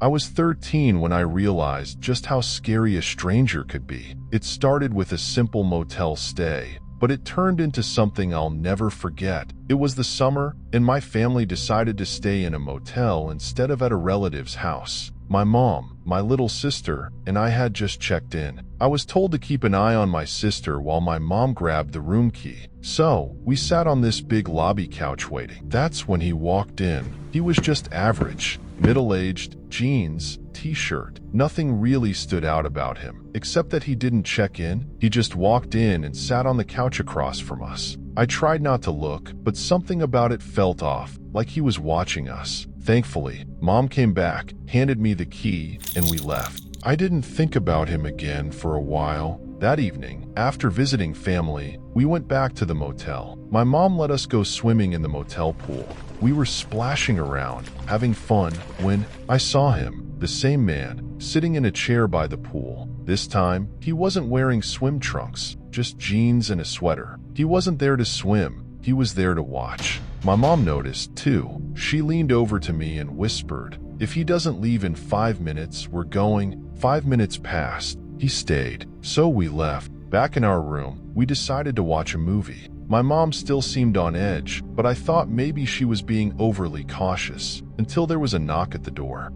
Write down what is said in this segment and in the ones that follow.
I was 13 when I realized just how scary a stranger could be. It started with a simple motel stay, but it turned into something I'll never forget. It was the summer, and my family decided to stay in a motel instead of at a relative's house. My mom, my little sister, and I had just checked in. I was told to keep an eye on my sister while my mom grabbed the room key. So, we sat on this big lobby couch waiting. That's when he walked in. He was just average, middle-aged, jeans, t-shirt. Nothing really stood out about him, except that he didn't check in. He just walked in and sat on the couch across from us. I tried not to look, but something about it felt off, like he was watching us. Thankfully, Mom came back, handed me the key, and we left. I didn't think about him again for a while. That evening, after visiting family, we went back to the motel. My mom let us go swimming in the motel pool. We were splashing around, having fun, when I saw him, the same man, sitting in a chair by the pool. This time, he wasn't wearing swim trunks, just jeans and a sweater. He wasn't there to swim, he was there to watch. My mom noticed, too. She leaned over to me and whispered, "If he doesn't leave in 5 minutes, we're going." 5 minutes passed. He stayed. So we left. Back in our room, we decided to watch a movie. My mom still seemed on edge, but I thought maybe she was being overly cautious, until there was a knock at the door.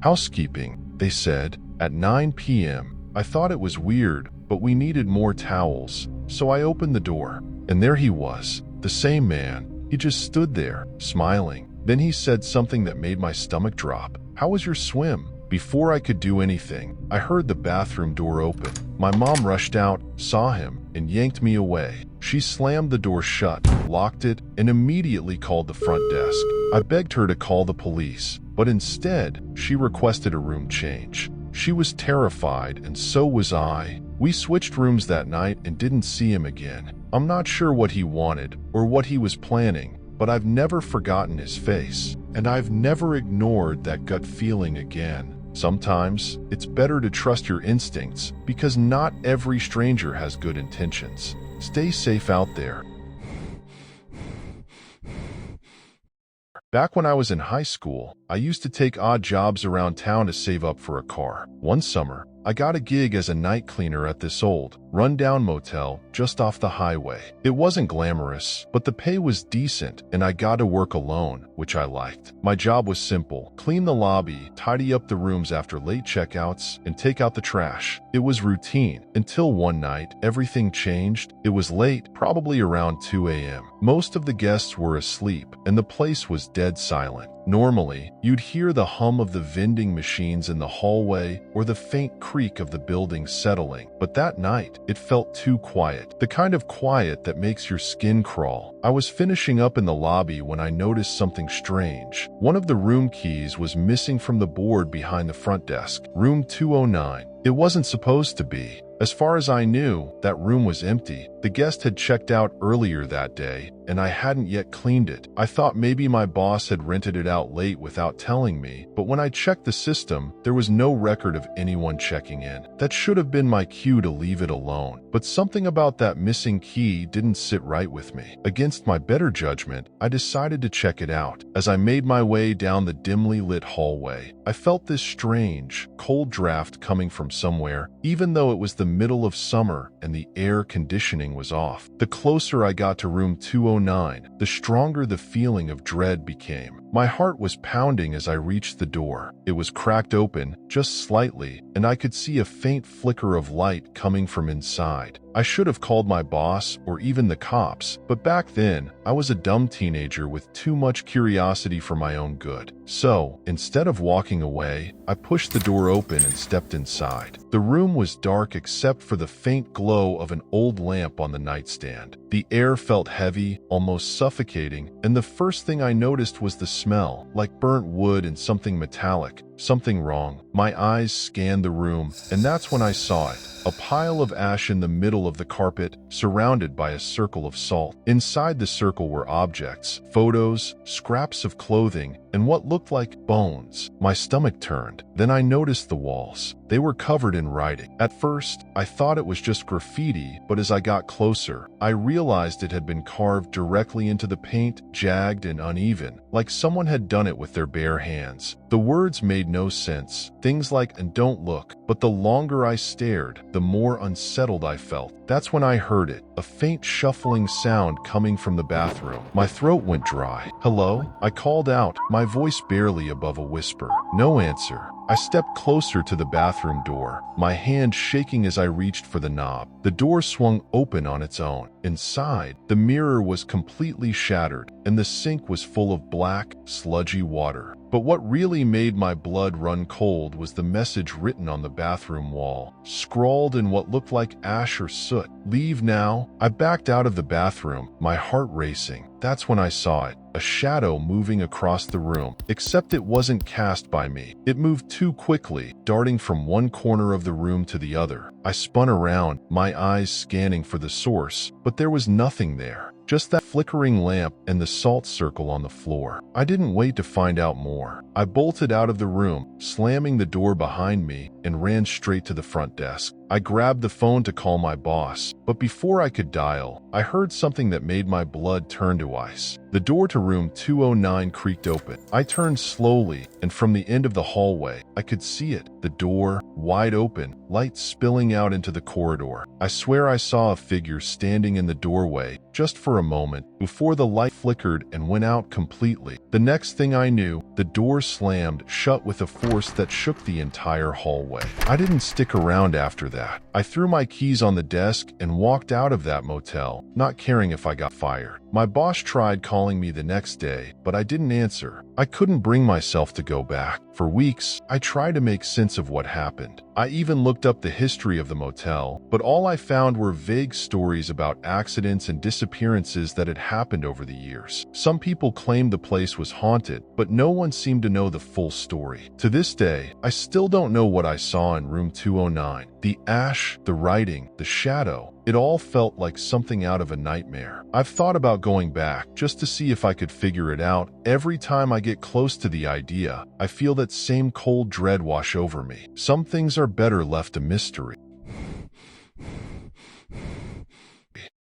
"Housekeeping," they said, at 9 p.m. I thought it was weird, but we needed more towels, so I opened the door. And there he was, the same man. He just stood there, smiling. Then he said something that made my stomach drop. "How was your swim?" Before I could do anything, I heard the bathroom door open. My mom rushed out, saw him, and yanked me away. She slammed the door shut, locked it, and immediately called the front desk. I begged her to call the police, but instead, she requested a room change. She was terrified, and so was I. We switched rooms that night and didn't see him again. I'm not sure what he wanted or what he was planning, but I've never forgotten his face, and I've never ignored that gut feeling again. Sometimes, it's better to trust your instincts because not every stranger has good intentions. Stay safe out there. Back when I was in high school, I used to take odd jobs around town to save up for a car. One summer, I got a gig as a night cleaner at this old, run-down motel just off the highway. It wasn't glamorous, but the pay was decent, and I got to work alone, which I liked. My job was simple: clean the lobby, tidy up the rooms after late checkouts, and take out the trash. It was routine, until one night, everything changed. It was late, probably around 2 a.m. Most of the guests were asleep, and the place was dead silent. Normally, you'd hear the hum of the vending machines in the hallway or the faint creak of the building settling, but that night, it felt too quiet. The kind of quiet that makes your skin crawl. I was finishing up in the lobby when I noticed something strange. One of the room keys was missing from the board behind the front desk. Room 209. It wasn't supposed to be. As far as I knew, that room was empty. The guest had checked out earlier that day, and I hadn't yet cleaned it. I thought maybe my boss had rented it out late without telling me, but when I checked the system, there was no record of anyone checking in. That should have been my cue to leave it alone. But something about that missing key didn't sit right with me. Against my better judgment, I decided to check it out. As I made my way down the dimly lit hallway, I felt this strange, cold draft coming from somewhere, even though it was the middle of summer and the air conditioning was off. The closer I got to room 209, the stronger the feeling of dread became. My heart was pounding as I reached the door. It was cracked open, just slightly, and I could see a faint flicker of light coming from inside. I should have called my boss or even the cops, but back then, I was a dumb teenager with too much curiosity for my own good. So, instead of walking away, I pushed the door open and stepped inside. The room was dark except for the faint glow of an old lamp on the nightstand. The air felt heavy, almost suffocating, and the first thing I noticed was the smell, like burnt wood and something metallic. Something wrong. My eyes scanned the room, and that's when I saw it. A pile of ash in the middle of the carpet, surrounded by a circle of salt. Inside the circle were objects, photos, scraps of clothing, and what looked like bones. My stomach turned. Then I noticed the walls. They were covered in writing. At first, I thought it was just graffiti, but as I got closer, I realized it had been carved directly into the paint, jagged and uneven, like someone had done it with their bare hands. The The words made no sense, things like "and don't look," but the longer I stared, the more unsettled I felt. That's when I heard it, a faint shuffling sound coming from the bathroom. My throat went dry. "Hello?" I called out, my voice barely above a whisper. No answer. I stepped closer to the bathroom door, my hand shaking as I reached for the knob. The door swung open on its own. Inside, the mirror was completely shattered, and the sink was full of black, sludgy water. But what really made my blood run cold was the message written on the bathroom wall, scrawled in what looked like ash or soot. "Leave now." I backed out of the bathroom, my heart racing. That's when I saw it, a shadow moving across the room, except it wasn't cast by me. It moved too quickly, darting from one corner of the room to the other. I spun around, my eyes scanning for the source, but there was nothing there. Just that flickering lamp and the salt circle on the floor. I didn't wait to find out more. I bolted out of the room, slamming the door behind me, and ran straight to the front desk. I grabbed the phone to call my boss, but before I could dial, I heard something that made my blood turn to ice. The door to room 209 creaked open. I turned slowly, and from the end of the hallway, I could see it. The door, wide open, light spilling out into the corridor. I swear I saw a figure standing in the doorway, just for a moment, before the light flickered and went out completely. The next thing I knew, the door slammed shut with a force that shook the entire hallway. I didn't stick around after that. I threw my keys on the desk and walked out of that motel, not caring if I got fired. My boss tried calling me the next day, but I didn't answer. I couldn't bring myself to go back. For weeks, I tried to make sense of what happened. I even looked up the history of the motel, but all I found were vague stories about accidents and disappearances that had happened over the years. Some people claimed the place was haunted, but no one seemed to know the full story. To this day, I still don't know what I saw in room 209. The ash, the writing, the shadow, it all felt like something out of a nightmare. I've thought about going back just to see if I could figure it out. Every time I get close to the idea, I feel that same cold dread wash over me. Some things are better left a mystery.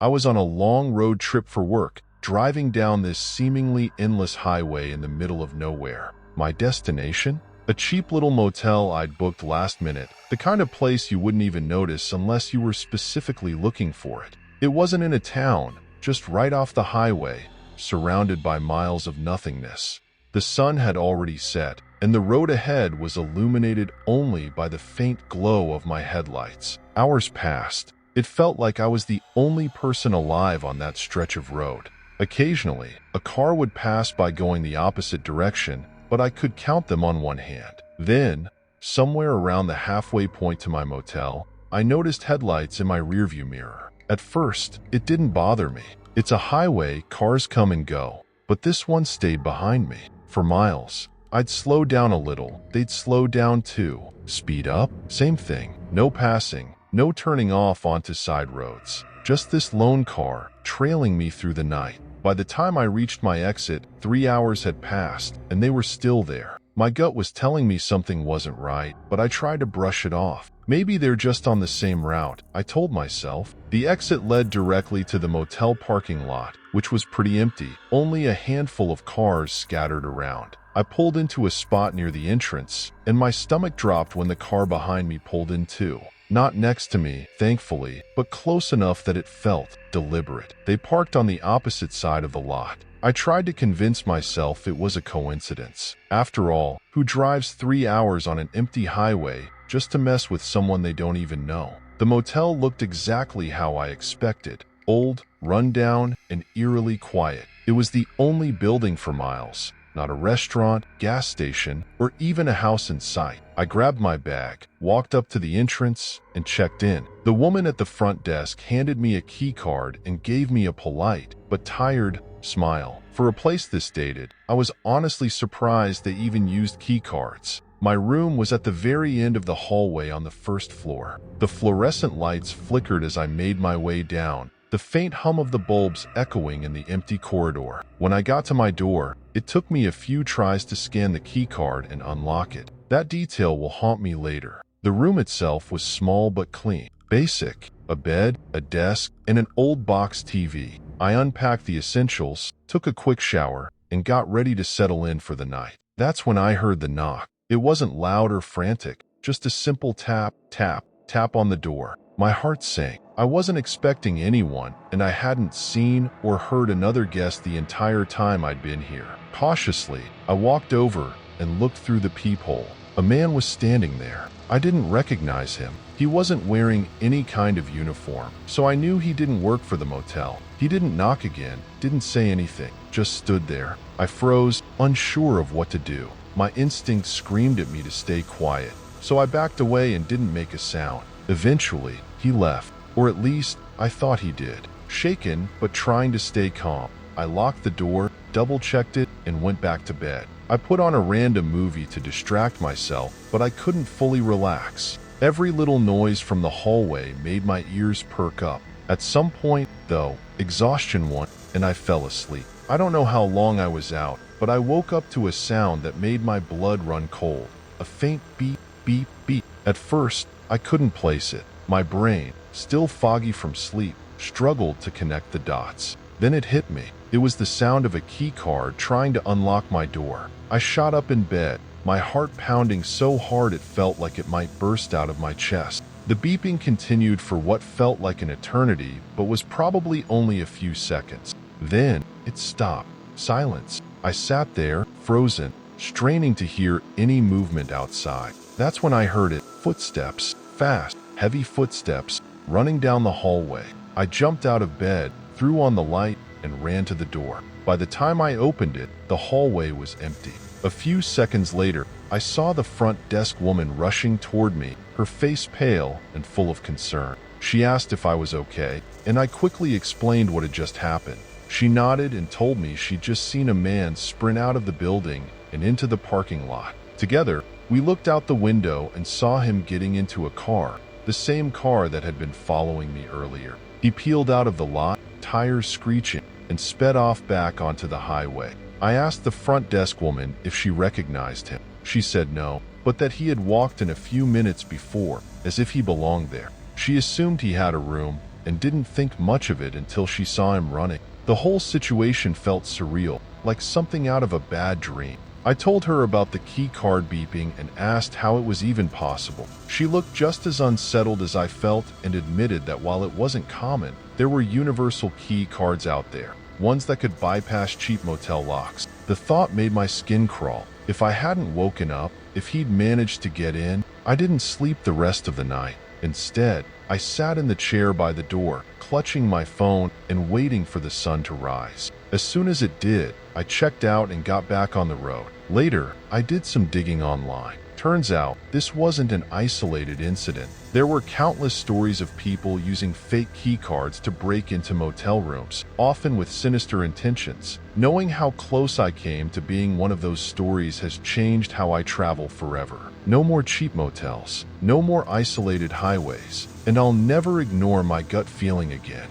I was on a long road trip for work, driving down this seemingly endless highway in the middle of nowhere. My destination? A cheap little motel I'd booked last minute, the kind of place you wouldn't even notice unless you were specifically looking for it. It wasn't in a town, just right off the highway, surrounded by miles of nothingness. The sun had already set, and the road ahead was illuminated only by the faint glow of my headlights. Hours passed. It felt like I was the only person alive on that stretch of road. Occasionally, a car would pass by going the opposite direction, but I could count them on one hand. Then, somewhere around the halfway point to my motel, I noticed headlights in my rearview mirror. At first, it didn't bother me. It's a highway, cars come and go. But this one stayed behind me. For miles. I'd slow down a little, they'd slow down too. Speed up? Same thing. No passing, no turning off onto side roads. Just this lone car, trailing me through the night. By the time I reached my exit, 3 hours had passed, and they were still there. My gut was telling me something wasn't right, but I tried to brush it off. Maybe they're just on the same route, I told myself. The exit led directly to the motel parking lot, which was pretty empty, only a handful of cars scattered around. I pulled into a spot near the entrance, and my stomach dropped when the car behind me pulled in too. Not next to me, thankfully, but close enough that it felt deliberate. They parked on the opposite side of the lot. I tried to convince myself it was a coincidence. After all, who drives 3 hours on an empty highway just to mess with someone they don't even know? The motel looked exactly how I expected. Old, run down, and eerily quiet. It was the only building for miles. Not a restaurant, gas station, or even a house in sight. I grabbed my bag, walked up to the entrance, and checked in. The woman at the front desk handed me a key card and gave me a polite, but tired, smile. For a place this dated, I was honestly surprised they even used key cards. My room was at the very end of the hallway on the first floor. The fluorescent lights flickered as I made my way down, the faint hum of the bulbs echoing in the empty corridor. When I got to my door, it took me a few tries to scan the key card and unlock it. That detail will haunt me later. The room itself was small but clean. Basic. A bed, a desk, and an old box TV. I unpacked the essentials, took a quick shower, and got ready to settle in for the night. That's when I heard the knock. It wasn't loud or frantic, just a simple tap, tap, tap on the door. My heart sank. I wasn't expecting anyone, and I hadn't seen or heard another guest the entire time I'd been here. Cautiously, I walked over and looked through the peephole. A man was standing there. I didn't recognize him. He wasn't wearing any kind of uniform, so I knew he didn't work for the motel. He didn't knock again, didn't say anything, just stood there. I froze, unsure of what to do. My instinct screamed at me to stay quiet, so I backed away and didn't make a sound. Eventually, he left, or at least I thought he did. Shaken, but trying to stay calm, I locked the door, double-checked it, and went back to bed. I put on a random movie to distract myself, but I couldn't fully relax. Every little noise from the hallway made my ears perk up. At some point, though, exhaustion won, and I fell asleep. I don't know how long I was out, but I woke up to a sound that made my blood run cold. A faint beep, beep, beep. At first, I couldn't place it. My brain, still foggy from sleep, struggled to connect the dots. Then it hit me. It was the sound of a key card trying to unlock my door. I shot up in bed, my heart pounding so hard it felt like it might burst out of my chest. The beeping continued for what felt like an eternity, but was probably only a few seconds. Then, it stopped. Silence. I sat there, frozen, straining to hear any movement outside. That's when I heard it. Footsteps. Fast, heavy footsteps, running down the hallway. I jumped out of bed, threw on the light, and ran to the door. By the time I opened it, the hallway was empty. A few seconds later, I saw the front desk woman rushing toward me, her face pale and full of concern. She asked if I was okay, and I quickly explained what had just happened. She nodded and told me she'd just seen a man sprint out of the building and into the parking lot. Together, we looked out the window and saw him getting into a car, the same car that had been following me earlier. He peeled out of the lot, tires screeching, and sped off back onto the highway. I asked the front desk woman if she recognized him. She said no, but that he had walked in a few minutes before, as if he belonged there. She assumed he had a room and didn't think much of it until she saw him running. The whole situation felt surreal, like something out of a bad dream. I told her about the key card beeping and asked how it was even possible. She looked just as unsettled as I felt and admitted that while it wasn't common, there were universal key cards out there, ones that could bypass cheap motel locks. The thought made my skin crawl. If I hadn't woken up, if he'd managed to get in, I didn't sleep the rest of the night. Instead, I sat in the chair by the door, clutching my phone and waiting for the sun to rise. As soon as it did, I checked out and got back on the road. Later, I did some digging online. Turns out, this wasn't an isolated incident. There were countless stories of people using fake key cards to break into motel rooms, often with sinister intentions. Knowing how close I came to being one of those stories has changed how I travel forever. No more cheap motels, no more isolated highways, and I'll never ignore my gut feeling again.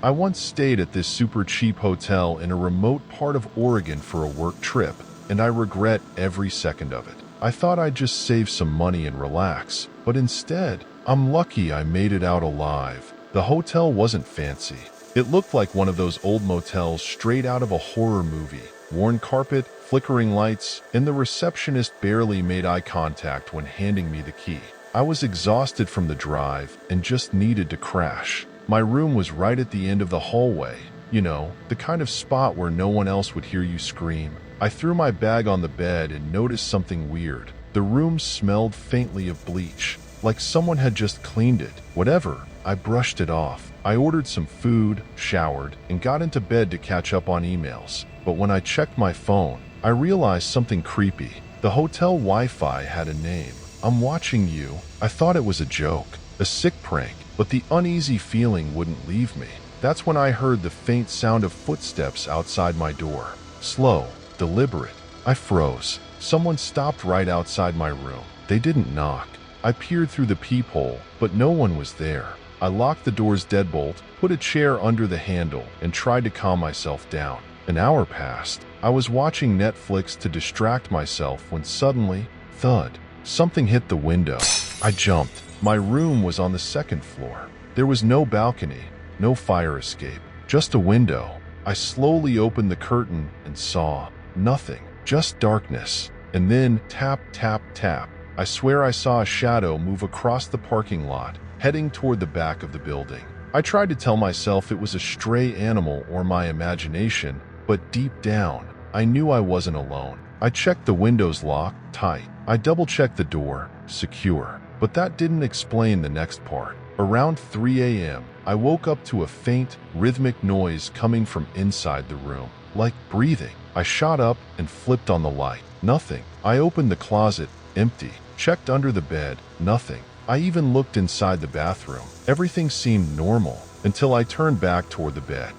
I once stayed at this super cheap hotel in a remote part of Oregon for a work trip, and I regret every second of it. I thought I'd just save some money and relax, but instead, I'm lucky I made it out alive. The hotel wasn't fancy. It looked like one of those old motels straight out of a horror movie. Worn carpet, flickering lights, and the receptionist barely made eye contact when handing me the key. I was exhausted from the drive and just needed to crash. My room was right at the end of the hallway, you know, the kind of spot where no one else would hear you scream. I threw my bag on the bed and noticed something weird. The room smelled faintly of bleach, like someone had just cleaned it. Whatever, I brushed it off. I ordered some food, showered, and got into bed to catch up on emails. But when I checked my phone, I realized something creepy. The hotel Wi-Fi had a name. I'm watching you. I thought it was a joke, a sick prank. But the uneasy feeling wouldn't leave me. That's when I heard the faint sound of footsteps outside my door. Slow, deliberate. I froze. Someone stopped right outside my room. They didn't knock. I peered through the peephole, but no one was there. I locked the door's deadbolt, put a chair under the handle, and tried to calm myself down. An hour passed. I was watching Netflix to distract myself when suddenly, thud, something hit the window. I jumped. My room was on the second floor. There was no balcony, no fire escape, just a window. I slowly opened the curtain and saw nothing, just darkness. And then tap, tap, tap. I swear I saw a shadow move across the parking lot, heading toward the back of the building. I tried to tell myself it was a stray animal or my imagination, but deep down, I knew I wasn't alone. I checked the windows locked tight. I double-checked the door, secure. But that didn't explain the next part. Around 3 a.m., I woke up to a faint, rhythmic noise coming from inside the room, like breathing. I shot up and flipped on the light. Nothing. I opened the closet, empty. Checked under the bed, nothing. I even looked inside the bathroom. Everything seemed normal until I turned back toward the bed.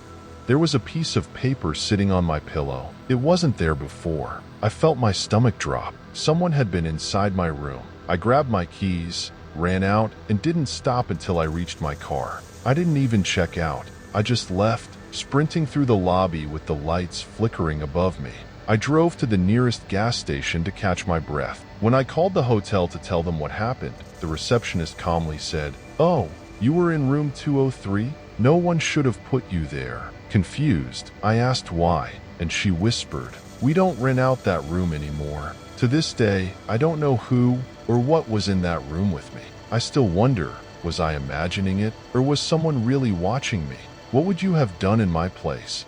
There was a piece of paper sitting on my pillow. It wasn't there before. I felt my stomach drop. Someone had been inside my room. I grabbed my keys, ran out, and didn't stop until I reached my car. I didn't even check out. I just left, sprinting through the lobby with the lights flickering above me. I drove to the nearest gas station to catch my breath. When I called the hotel to tell them what happened, the receptionist calmly said, "Oh, you were in room 203? No one should have put you there." Confused, I asked why, and she whispered, "We don't rent out that room anymore." To this day, I don't know who or what was in that room with me. I still wonder, was I imagining it, or was someone really watching me? What would you have done in my place?